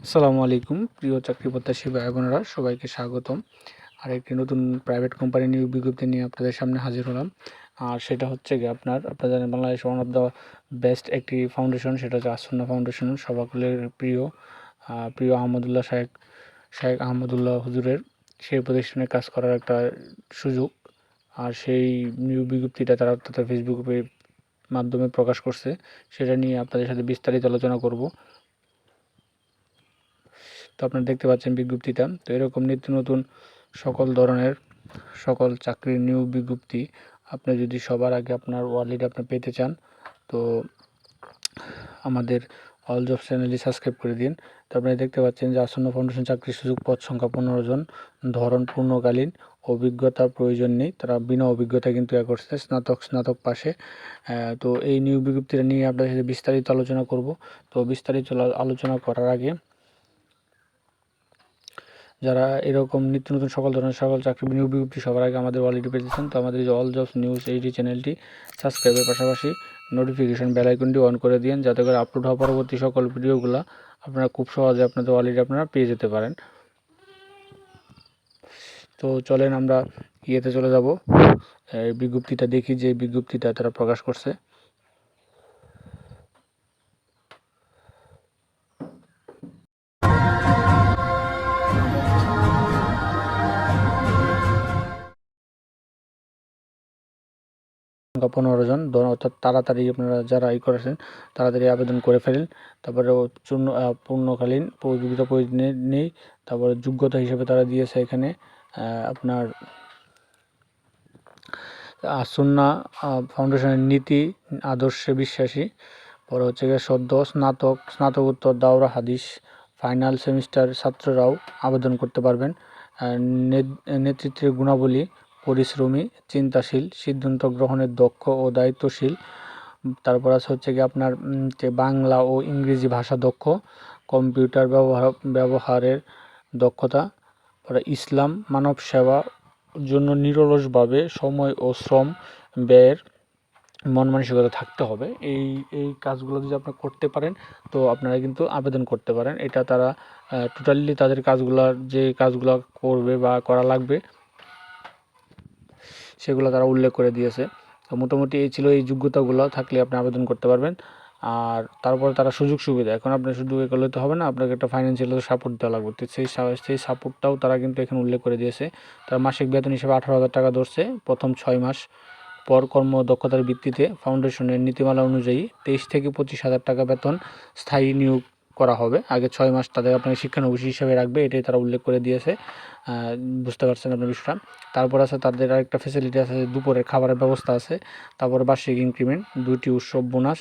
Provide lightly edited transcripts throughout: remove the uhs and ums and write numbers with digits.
আসসালামু আলাইকুম প্রিয় চাকরি প্রত্যাশী ভাই বোনেরা, সবাইকে স্বাগতম। আর একটি নতুন প্রাইভেট কোম্পানি নিয়োগ বিজ্ঞপ্তি নিয়ে আপনাদের সামনে হাজির হলাম। আর সেটা হচ্ছে গিয়ে আপনারা জানেন Bangladesh one of the best একটি ফাউন্ডেশন, সেটা হচ্ছে আসন্না ফাউন্ডেশন, সকলের প্রিয় আহমদুল্লাহ শাহেখ আহমদুল্লাহ হুজুরের সেই প্রতিষ্ঠানে কাজ করার একটা সুযোগ। আর সেই নিয়োগ বিজ্ঞপ্তিটা তারা তাদের ফেসবুকের মাধ্যমে প্রকাশ করছে, সেটা নিয়ে আপনাদের সাথে বিস্তারিত আলোচনা করব। তো আপনারা দেখতে পাচ্ছেন বিজ্ঞপ্তিটা। তো এরকম নিত্য নতুন সকল ধরনের সকল চাকরির নিয়োগ বিজ্ঞপ্তি আপনি যদি সবার আগে আপনার ওয়ালেটে আপনি পেতে চান, তো আমাদের অল জব চ্যানেলটি সাবস্ক্রাইব করে দিন। তো আপনারা দেখতে পাচ্ছেন যে আসন্ন ফাউন্ডেশন চাকরির সুযোগ, পদ সংখ্যা 15 জন, ধরন পূর্ণকালীন, অভিজ্ঞতার প্রয়োজন নেই, তারা বিনা অভিজ্ঞতা কিন্তু করছে, স্নাতক পাশে। তো এই নিয়োগ বিজ্ঞপ্তিটা নিয়ে আপনাদের সাথে বিস্তারিত আলোচনা করব। তো বিস্তারিত আলোচনা করার আগে যারা এরকম নিত্য নতুন সকল চাকরি নিয়োগ বিজ্ঞপ্তি সবার আগে আমাদের অলরেডি পেয়েছেন, তো আমাদের যে অল জবস নিউজ এইটি চ্যানেলটি সাবস্ক্রাইবের পাশাপাশি নোটিফিকেশন বেল আইকনটি অন করে দিন, যাতে করে আপলোড হওয়া পরবর্তী সকল ভিডিওগুলো আপনারা খুব সহজে আপনাদের অলরেডি আপনারা পেয়ে যেতে পারেন। তো চলেন আমরা চলে যাব, বিজ্ঞপ্তিটা দেখি যে বিজ্ঞপ্তিটা তারা প্রকাশ করছে। সংখ্যা 15 জন, অর্থাৎ তাড়াতাড়ি আপনারা যারা করেছেন তাড়াতাড়ি আবেদন করে ফেলেন। তারপরে পূর্ণকালীন অভিজ্ঞতা প্রয়োজন নেই। তারপরে যোগ্যতা হিসেবে তারা দিয়েছে এখানে আপনার আসন্না ফাউন্ডেশনের নীতি আদর্শে বিশ্বাসী। পরে হচ্ছে গিয়ে সদ্য স্নাতকোত্তর দাওরা হাদিস ফাইনাল সেমিস্টার ছাত্ররাও আবেদন করতে পারবেন। নেতৃত্বের গুণাবলী: পরিশ্রমী, চিন্তাশীল, সিদ্ধান্ত গ্রহণের দক্ষ ও দায়িত্বশীল। তারপর আছে হচ্ছে গিয়ে আপনার যে বাংলা ও ইংরেজি ভাষা দক্ষ, কম্পিউটার ব্যবহারের দক্ষতা। পরে ইসলাম, মানব সেবা জন্য নিরলসভাবে সময় ও শ্রম ব্যয়ের মন মানসিকতা থাকতে হবে। এই কাজগুলো যদি আপনারা করতে পারেন, তো আপনারা কিন্তু আবেদন করতে পারেন। এটা তারা টোটালি তাদের যে কাজগুলো করবে বা করা লাগবে সেগুলো তারা উল্লেখ করে দিয়েছে। তো মোটামুটি এই ছিল, এই যোগ্যতাগুলো থাকলে আপনি আবেদন করতে পারবেন। আর তারপরে তারা সুযোগ সুবিধা, এখন আপনি শুধু এ করলে তো হবে না, আপনাকে একটা ফাইন্যান্সিয়াল সাপোর্ট দেওয়া লাগবে। তো সেই সাপোর্টটাও তারা কিন্তু এখানে উল্লেখ করে দিয়েছে। তারা মাসিক বেতন হিসেবে 18,000 টাকা ধরছে প্রথম 6 মাস, পর কর্মদক্ষতার ভিত্তিতে ফাউন্ডেশনের নীতিমালা অনুযায়ী 23 থেকে 25,000 টাকা বেতন স্থায়ী নিয়োগ করা হবে। আগে 6 মাস তাদের আপনাকে শিক্ষানবিশ হিসেবে রাখবে, এটাই তারা উল্লেখ করে দিয়েছে। বুঝতে পারছেন আপনার বিষয়টা। তারপর আছে তাদের আরেকটা ফ্যাসিলিটি আছে, দুপুরের খাবারের ব্যবস্থা আছে। তারপরে বার্ষিক ইনক্রিমেন্ট, 2টি উৎসব বোনাস,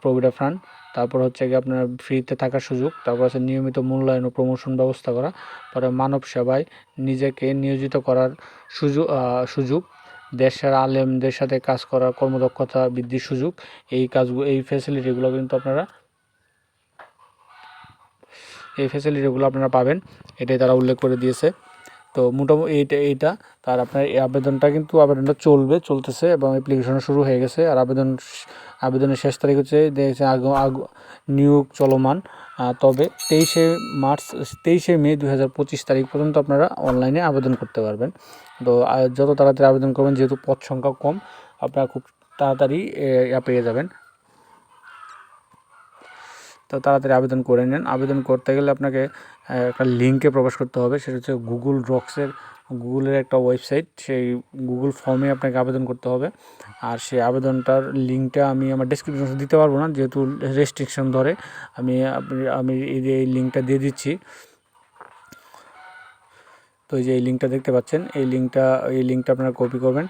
প্রভিডেন্ট ফান্ড। তারপর হচ্ছে গিয়ে আপনার ফ্রিতে থাকার সুযোগ। তারপর আছে নিয়মিত মূল্যায়ন ও প্রমোশন ব্যবস্থা করা। পরে মানব সেবায় নিজেকে নিয়োজিত করার সুযোগ, দেশের আলেমদের সাথে কাজ করার কর্মদক্ষতা বৃদ্ধির সুযোগ। এই ফ্যাসিলিটিগুলো আপনারা পাবেন, এটাই তারা উল্লেখ করে দিয়েছে। তো মোটামুটি এইটা তার আপনার এই আবেদনটা চলতেছে এবং অ্যাপ্লিকেশনও শুরু হয়ে গেছে। আর আবেদনের শেষ তারিখ হচ্ছে নিয়োগ চলমান। তবে 23শে মে 2025 তারিখ পর্যন্ত আপনারা অনলাইনে আবেদন করতে পারবেন। তো যত তাড়াতাড়ি আবেদন করবেন, যেহেতু পদ সংখ্যা কম, আপনারা খুব তাড়াতাড়ি পেয়ে যাবেন। তো তাড়াতাড়ি আবেদন করে নেন। আবেদন করতে গেলে আপনাকে একটা লিঙ্কে প্রবেশ করতে হবে, সেটা হচ্ছে গুগলের একটা ওয়েবসাইট, সেই গুগল ফর্মে আপনাকে আবেদন করতে হবে। আর সেই আবেদনটার লিঙ্কটা আমি আমার ডেসক্রিপশনে দিতে পারবো না, যেহেতু রেস্ট্রিকশন ধরে। আমি এই লিঙ্কটা দিয়ে দিচ্ছি। তো এই যে এই লিঙ্কটা দেখতে পাচ্ছেন, এই লিঙ্কটা আপনারা কপি করবেন।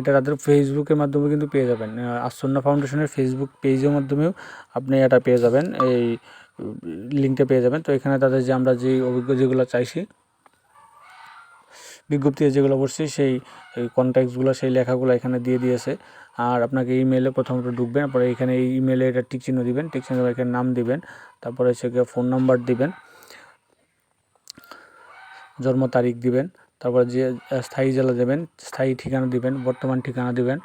এটা তাদের ফেসবুকের মাধ্যমে কিন্তু পেয়ে যাবেন, আসন্না ফাউন্ডেশনের ফেসবুক পেজের মাধ্যমেও আপনি এটা পেয়ে যাবেন, এই লিঙ্কটা পেয়ে যাবেন। তো এখানে তাদের যে আমরা যে যেগুলো চাইছি বিজ্ঞপ্তিতে যেগুলো করছি, সেই কন্ট্যাক্টসগুলো, সেই লেখাগুলো এখানে দিয়ে দিয়েছে। আর আপনাকে ইমেলে প্রথমত ঢুকবেন, তারপরে এখানে এই ইমেলে এটা টিক চিহ্ন দিবেন, এখানে নাম দিবেন, তারপরে হচ্ছে ফোন নাম্বার দিবেন, জন্ম তারিখ দিবেন, তারপর যে স্থায়ী জেলা দেবেন, স্থায়ী ঠিকানা দিবেন, বর্তমান ঠিকানা দিবেন।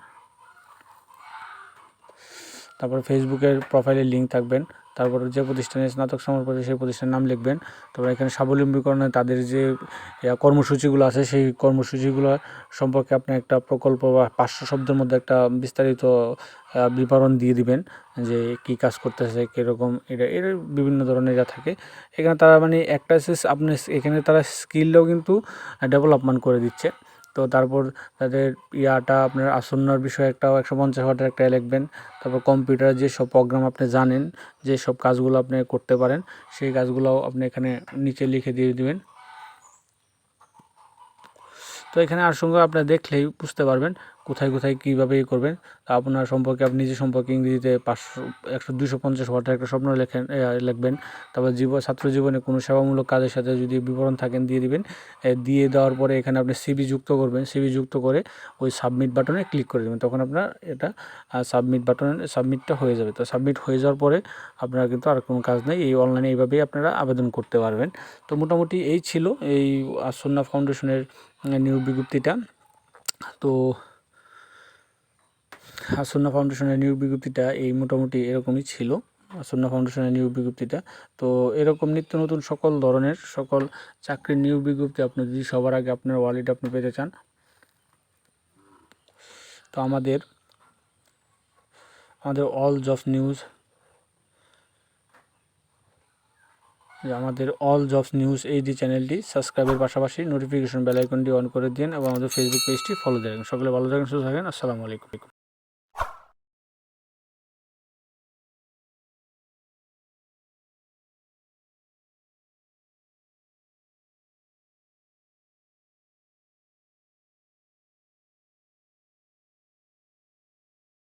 তারপর ফেসবুকের প্রোফাইলের লিঙ্ক থাকবেন, তারপর যে প্রতিষ্ঠানে স্নাতক সমাপন করেছে সেই প্রতিষ্ঠানের নাম লিখবেন। তারপর এখানে স্বাবলম্বীকরণে তাদের যে কর্মসূচিগুলো আছে সেই কর্মসূচিগুলো সম্পর্কে আপনি একটা প্রকল্প বা 500 শব্দের মধ্যে একটা বিস্তারিত বিবরণ দিয়ে দিবেন যে কী কাজ করতেছে, কীরকম, এর বিভিন্ন ধরনের থাকে এখানে। তারা মানে একটা আপনি এখানে তারা স্কিলটাও কিন্তু ডেভেলপমেন্ট করে দিচ্ছে। তো তারপর তাদের আপনার আসন্নর বিষয়ে একটা 150 ওয়াটের একটা লিখবেন। তারপর কম্পিউটার যেসব প্রোগ্রাম আপনি জানেন, যেসব কাজগুলো আপনি করতে পারেন, সেই কাজগুলোও আপনি এখানে নিচে লিখে দিয়ে দিবেন। তো এখানে আর সঙ্গে আপনি দেখলেই বুঝতে পারবেন কোথায় কোথায় কীভাবে করবেন। আপনার সম্পর্কে, আপনি নিজের সম্পর্কে ইংরেজিতে 250 ওয়াটের একটা স্বপ্ন লিখবেন। তারপর ছাত্র জীবনে কোনো সেবামূলক কাজের সাথে যদি বিবরণ থাকেন দিয়ে দিবেন। দিয়ে দেওয়ার পরে এখানে আপনি সিভি যুক্ত করবেন। সিভি যুক্ত করে ওই সাবমিট বাটনে ক্লিক করে দেবেন, তখন আপনার এটা সাবমিটটা হয়ে যাবে। তো সাবমিট হয়ে যাওয়ার পরে আপনারা কিন্তু আর কোনো কাজ নেই, এই অনলাইনে এইভাবেই আপনারা আবেদন করতে পারবেন। তো মোটামুটি এই ছিল এই আসন্না ফাউন্ডেশনের নিয়োগ বিজ্ঞপ্তিটা। তো আসন্না ফাউন্ডেশনের নিয়োগ বিজ্ঞপ্তিটা এই মোটামুটি এরকমই ছিল, আসন্না ফাউন্ডেশনের নিয়োগ বিজ্ঞপ্তিটা। তো এরকম নিত্য নতুন সকল ধরনের সকল চাকরির নিয়োগ বিজ্ঞপ্তি আপনি যদি সবার আগে আপনার ওয়ালেটে আপনি পেতে চান, তো আমাদের অল জবস নিউজ এই যে চ্যানেলটি সাবস্ক্রাইবের পাশাপাশি নোটিফিকেশন বেল আইকনটি অন করে দিন এবং আমাদের ফেসবুক পেজটি ফলো দিয়ে রাখবেন। সকলে ভালো থাকেন, সুস্থ থাকেন। আসসালামু আলাইকুম।